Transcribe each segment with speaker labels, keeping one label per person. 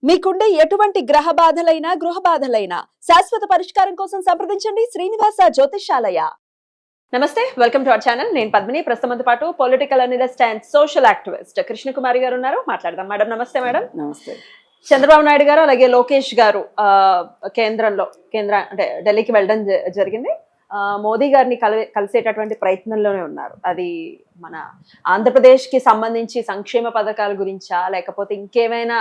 Speaker 1: మీకుండే ఎటువంటి గ్రహ బాధలైనా గృహ బాధలైనా శాశ్వత పరిష్కారం కోసం సంప్రదించండి శ్రీనివాస జ్యోతిషాలయ. నమస్తే, వెల్కమ్ టు అవర్ ఛానల్. నేను పద్మిని. ప్రస్తుతంతో పాటు political analyst and social activist Krishnakumari గారు ఉన్నారు. మాట్లాడదాం. మేడం నమస్తే. మేడం
Speaker 2: నమస్తే.
Speaker 1: చంద్రబాబు నాయుడు గారు అలాగే లోకేష్ గారు అంటే ఢిల్లీకి వెళ్ళడం జరిగింది. మోదీ గారిని కలిసేటటువంటి ప్రయత్నంలోనే ఉన్నారు. అది మన ఆంధ్రప్రదేశ్ కి సంబంధించి సంక్షేమ పథకాల గురించా లేకపోతే ఇంకేమైనా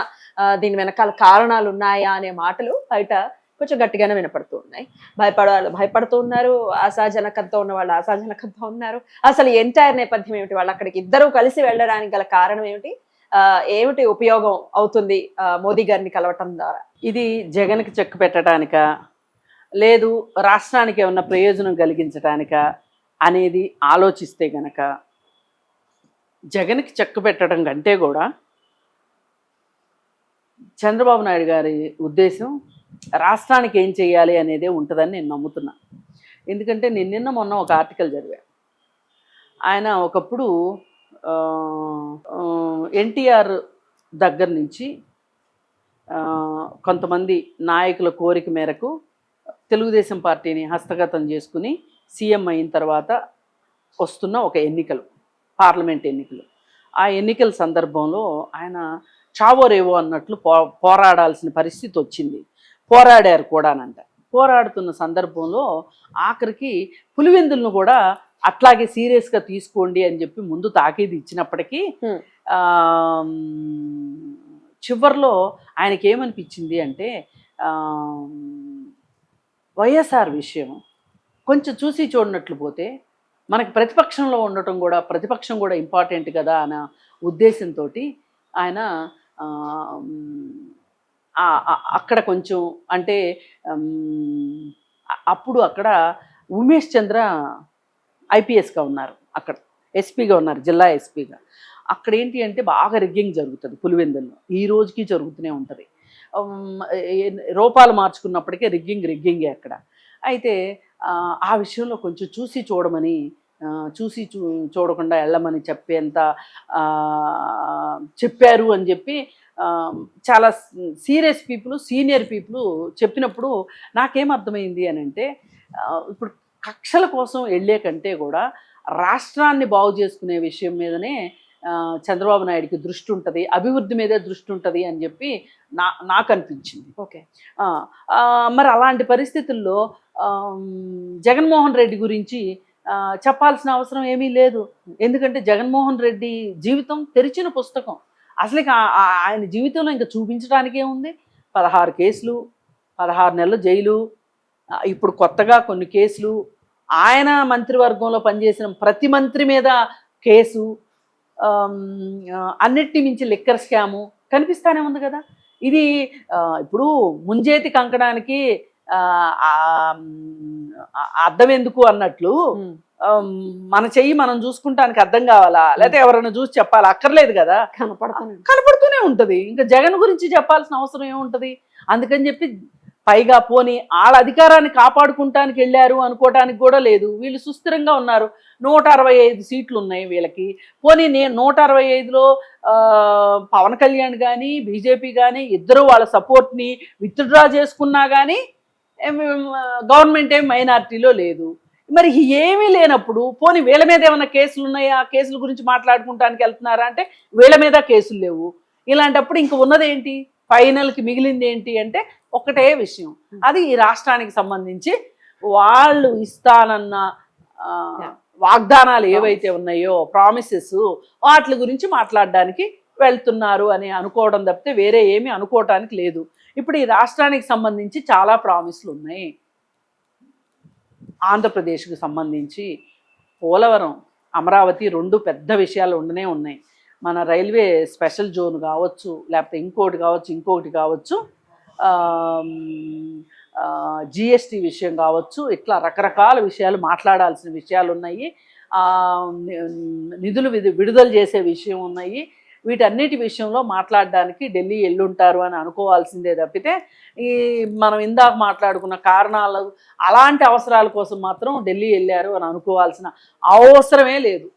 Speaker 1: దీని వెనకాల కారణాలు ఉన్నాయా అనే మాటలు బయట కొంచెం గట్టిగానే వినపడుతూ ఉన్నాయి. భయపడుతూ ఉన్నారు, ఆశాజనకంతో ఉన్న వాళ్ళు ఆశాజనకంతో ఉన్నారు. అసలు ఎంటైర్ నేపథ్యం ఏమిటి, వాళ్ళు అక్కడికి ఇద్దరు కలిసి వెళ్ళడానికి గల కారణం ఏమిటి, ఏమిటి ఉపయోగం అవుతుంది మోదీ గారిని కలవటం ద్వారా?
Speaker 2: ఇది జగన్కి చెక్ పెట్టడానిక లేదు రాష్ట్రానికి ఏమన్నా ప్రయోజనం కలిగించడానిక అనేది ఆలోచిస్తే గనక జగన్కి చెక్ పెట్టడం కంటే కూడా చంద్రబాబు నాయుడు గారి ఉద్దేశం రాష్ట్రానికి ఏం చేయాలి అనేదే ఉంటుందని నేను నమ్ముతున్నా. ఎందుకంటే నేను నిన్న మొన్న ఒక ఆర్టికల్ చదివా. ఆయన ఒకప్పుడు ఎన్టీఆర్ దగ్గర నుంచి కొంతమంది నాయకుల కోరిక మేరకు తెలుగుదేశం పార్టీని హస్తగతం చేసుకుని సీఎం అయిన తర్వాత వస్తున్న ఒక ఎన్నికలు, పార్లమెంట్ ఎన్నికలు. ఆ ఎన్నికల సందర్భంలో ఆయన చావో రేవో అన్నట్లు పోరాడాల్సిన పరిస్థితి వచ్చింది. పోరాడారు కూడానంట. పోరాడుతున్న సందర్భంలో ఆఖరికి పులివెందులను కూడా అట్లాగే సీరియస్గా తీసుకోండి అని చెప్పి ముందు తాకీదు ఇచ్చినప్పటికీ చివరిలో ఆయనకి ఏమనిపించింది అంటే వైఎస్ఆర్ విషయం కొంచెం చూసి చూడనట్లు పోతే మనకి ప్రతిపక్షం కూడా ఇంపార్టెంట్ కదా అన్న ఉద్దేశంతో ఆయన అక్కడ కొంచెం అంటే అప్పుడు అక్కడ ఉమేష్ చంద్ర ఐపీఎస్గా ఉన్నారు, అక్కడ ఎస్పీగా ఉన్నారు, జిల్లా ఎస్పీగా. అక్కడ ఏంటి అంటే బాగా రిగ్గింగ్ జరుగుతుంది పులివెందుల్లో, ఈ రోజుకి జరుగుతూనే ఉంటుంది. రూపాలు మార్చుకున్నప్పటికీ రిగ్గింగే అక్కడ. అయితే ఆ విషయంలో కొంచెం చూసి చూడమని చూడకుండా వెళ్ళమని చెప్పేంత చెప్పారు అని చెప్పి చాలా సీనియర్ పీపుల్ చెప్పినప్పుడు నాకేమర్థమైంది అని అంటే ఇప్పుడు కక్షల కోసం వెళ్ళే కంటే కూడా రాష్ట్రాన్ని బాగు చేసుకునే విషయం మీదనే చంద్రబాబు నాయుడికి దృష్టి ఉంటుంది, అభివృద్ధి మీదే దృష్టి ఉంటుంది అని చెప్పి నాకు అనిపించింది.
Speaker 1: ఓకే,
Speaker 2: మరి అలాంటి పరిస్థితుల్లో జగన్మోహన్ రెడ్డి గురించి చెప్పాల్సిన అవసరం ఏమీ లేదు. ఎందుకంటే జగన్మోహన్ రెడ్డి జీవితం తెరిచిన పుస్తకం. అసలు ఆయన జీవితంలో ఇంకా చూపించడానికే ఉంది. 16 కేసులు, 16 నెలలు జైలు, ఇప్పుడు కొత్తగా కొన్ని కేసులు, ఆయన మంత్రివర్గంలో పనిచేసిన ప్రతి మంత్రి మీద కేసు, అన్నిటిని మించి లిక్కర్ స్కాము కనిపిస్తానే ఉంది కదా. ఇది ఇప్పుడు ముంజేతి కంకడానికి అర్థం ఎందుకు అన్నట్లు మన చెయ్యి మనం చూసుకుంటానికి అర్థం కావాలా, లేకపోతే ఎవరైనా చూసి చెప్పాలా? అక్కర్లేదు కదా, కనపడుతూనే ఉంటుంది. ఇంకా జగన్ గురించి చెప్పాల్సిన అవసరం ఏముంటుంది? అందుకని చెప్పి పైగా పోనీ వాళ్ళ అధికారాన్ని కాపాడుకుంటానికి వెళ్ళారు అనుకోవటానికి కూడా లేదు. వీళ్ళు సుస్థిరంగా ఉన్నారు. 165 సీట్లు ఉన్నాయి వీళ్ళకి. పోనీ 165లో పవన్ కళ్యాణ్ కానీ బీజేపీ కానీ ఇద్దరు వాళ్ళ సపోర్ట్ని విత్డ్రా చేసుకున్నా కానీ గవర్నమెంట్ ఏం మైనారిటీలో లేదు. మరి ఏమీ లేనప్పుడు పోనీ వీళ్ళ మీద ఏమైనా కేసులు ఉన్నాయా, ఆ కేసుల గురించి మాట్లాడుకుంటానికి వెళ్తున్నారా అంటే వీళ్ళ మీద కేసులు లేవు. ఇలాంటప్పుడు ఇంక ఉన్నదేంటి, ఫైనల్కి మిగిలింది ఏంటి అంటే ఒకటే విషయం, అది ఈ రాష్ట్రానికి సంబంధించి వాళ్ళు ఇస్తానన్న వాగ్దానాలు ఏవైతే ఉన్నాయో, ప్రామిసెస్, వాటి గురించి మాట్లాడడానికి వెళ్తున్నారు అని అనుకోవడం తప్పితే వేరే ఏమీ అనుకోవటానికి లేదు. ఇప్పుడు ఈ రాష్ట్రానికి సంబంధించి చాలా ప్రామిస్లు ఉన్నాయి. ఆంధ్రప్రదేశ్కి సంబంధించి పోలవరం, అమరావతి 2 పెద్ద విషయాలు ఉండనే ఉన్నాయి. మన రైల్వే స్పెషల్ జోన్ కావచ్చు, లేకపోతే ఇంకొకటి కావచ్చు, జిఎస్టీ విషయం కావచ్చు, ఇట్లా రకరకాల విషయాలు మాట్లాడాల్సిన విషయాలు ఉన్నాయి. నిధులు విడుదల చేసే విషయం ఉన్నాయి. వీటన్నిటి విషయంలో మాట్లాడడానికి ఢిల్లీ వెళ్ళుంటారు అని అనుకోవాల్సిందే తప్పితే ఈ మనం ఇందాక మాట్లాడుకున్న కారణాలు అలాంటి అవసరాల కోసం మాత్రం ఢిల్లీ వెళ్ళారు అని అనుకోవాల్సిన అవసరమే లేదు.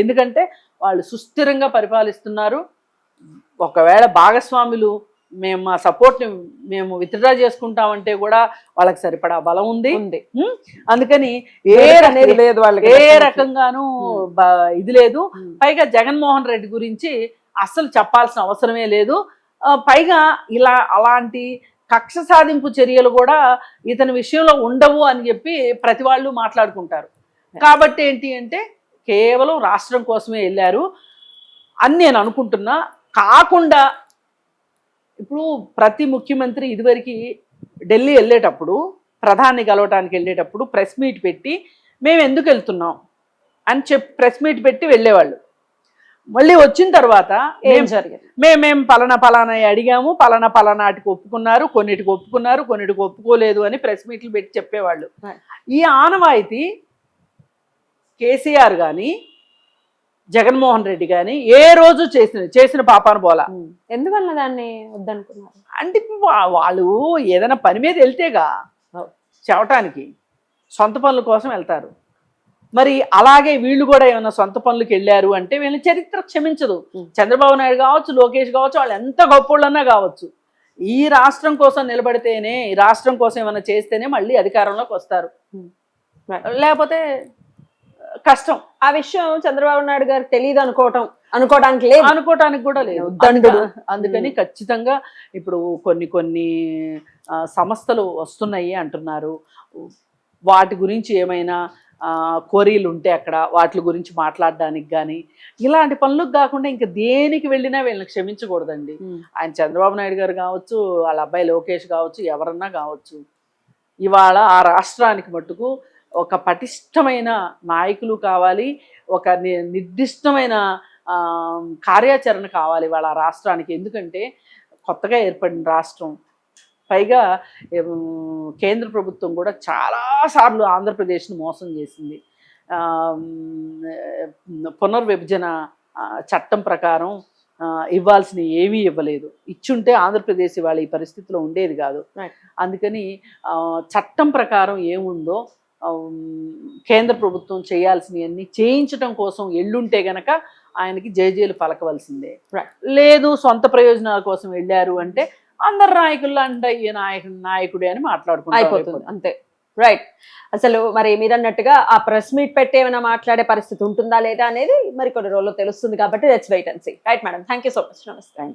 Speaker 2: ఎందుకంటే వాళ్ళు సుస్థిరంగా పరిపాలిస్తున్నారు. ఒకవేళ భాగస్వాములు మేము మా సపోర్ట్ని మేము విత్డ్రా చేసుకుంటామంటే కూడా వాళ్ళకి సరిపడా బలం ఉంది. అందుకని
Speaker 1: అనేది లేదు వాళ్ళకి,
Speaker 2: ఏ రకంగానూ ఇది లేదు. పైగా జగన్మోహన్ రెడ్డి గురించి అస్సలు చెప్పాల్సిన అవసరమే లేదు. పైగా అలాంటి కక్ష సాధింపు చర్యలు కూడా ఇతని విషయంలో ఉండవు అని చెప్పి ప్రతి వాళ్ళు మాట్లాడుకుంటారు. కాబట్టి ఏంటి అంటే కేవలం రాష్ట్రం కోసమే వెళ్ళారు అని నేను అనుకుంటున్నా. కాకుండా ఇప్పుడు ప్రతి ముఖ్యమంత్రి ఇదివరకు ఢిల్లీ వెళ్ళేటప్పుడు, ప్రధాని కలవటానికి వెళ్ళేటప్పుడు ప్రెస్ మీట్ పెట్టి మేము ఎందుకు వెళ్తున్నాం అని చెప్పి ప్రెస్ మీట్ పెట్టి వెళ్ళేవాళ్ళు. మళ్ళీ వచ్చిన తర్వాత మేము పలానా అడిగాము, పలానాటికి ఒప్పుకున్నారు, కొన్నిటికి ఒప్పుకున్నారు, కొన్నిటికి ఒప్పుకోలేదు అని ప్రెస్ మీట్లు పెట్టి చెప్పేవాళ్ళు. ఈ ఆనవాయితీ కేసీఆర్ కానీ జగన్మోహన్ రెడ్డి కానీ ఏ రోజు చేసిన పాపాను పోలా.
Speaker 1: ఎందువల్ల దాన్ని వద్దనుకున్నారు
Speaker 2: అంటే వాళ్ళు ఏదైనా పని మీద వెళ్తేగా చెప్పటానికి, సొంత పనుల కోసం వెళ్తారు. మరి అలాగే వీళ్ళు కూడా ఏమైనా సొంత పనులకు వెళ్ళారు అంటే వీళ్ళని చరిత్ర క్షమించదు. చంద్రబాబు నాయుడు కావచ్చు, లోకేష్ కావచ్చు, వాళ్ళు ఎంత గొప్పోళ్ళన్నా కావచ్చు, ఈ రాష్ట్రం కోసం నిలబడితేనే, ఈ రాష్ట్రం కోసం ఏమైనా చేస్తేనే మళ్ళీ అధికారంలోకి వస్తారు, లేకపోతే కష్టం.
Speaker 1: ఆ విషయం చంద్రబాబు నాయుడు గారు తెలియదు అనుకోవడానికి కూడా లేదు.
Speaker 2: అందుకని ఖచ్చితంగా ఇప్పుడు కొన్ని సంస్థలు వస్తున్నాయి అంటున్నారు. వాటి గురించి ఏమైనా కోరీలు ఉంటే అక్కడ వాటి గురించి మాట్లాడడానికి కానీ ఇలాంటి పనులకు కాకుండా ఇంకా దేనికి వెళ్ళినా వీళ్ళని క్షమించకూడదండి. ఆయన చంద్రబాబు నాయుడు గారు కావచ్చు, వాళ్ళ అబ్బాయి లోకేష్ కావచ్చు, ఎవరన్నా కావచ్చు, ఇవాళ ఆ రాష్ట్రానికి మట్టుకు ఒక పటిష్టమైన నాయకులు కావాలి, ఒక నిర్దిష్టమైన కార్యాచరణ కావాలి వాళ్ళ రాష్ట్రానికి. ఎందుకంటే కొత్తగా ఏర్పడిన రాష్ట్రం, పైగా కేంద్ర ప్రభుత్వం కూడా చాలాసార్లు ఆంధ్రప్రదేశ్ను మోసం చేసింది. పునర్విభజన చట్టం ప్రకారం ఇవ్వాల్సిన ఏమీ ఇవ్వలేదు. ఇచ్చుంటే ఆంధ్రప్రదేశ్ ఇవాళ ఈ పరిస్థితిలో ఉండేది కాదు. అందుకని చట్టం ప్రకారం ఏముందో కేంద్ర ప్రభుత్వం చేయాల్సినవన్నీ చేయించడం కోసం ఎల్లుంటే గనక ఆయనకి జేజేలు పలకవలసిందే. లేదు సొంత ప్రయోజనాల కోసం వెళ్ళారు అంటే అందరు నాయకుల్లో అంటే ఈ నాయకుడే అని మాట్లాడుకుంటారు,
Speaker 1: అంతే. రైట్. అసలు మరి మీరు అన్నట్టుగా ఆ ప్రెస్ మీట్ పెట్టి ఏమైనా మాట్లాడే పరిస్థితి ఉంటుందా లేదా అనేది మరి కొన్ని రోజుల్లో తెలుస్తుంది. కాబట్టి let's wait and see. Right madam, thank you so much. నమస్తే.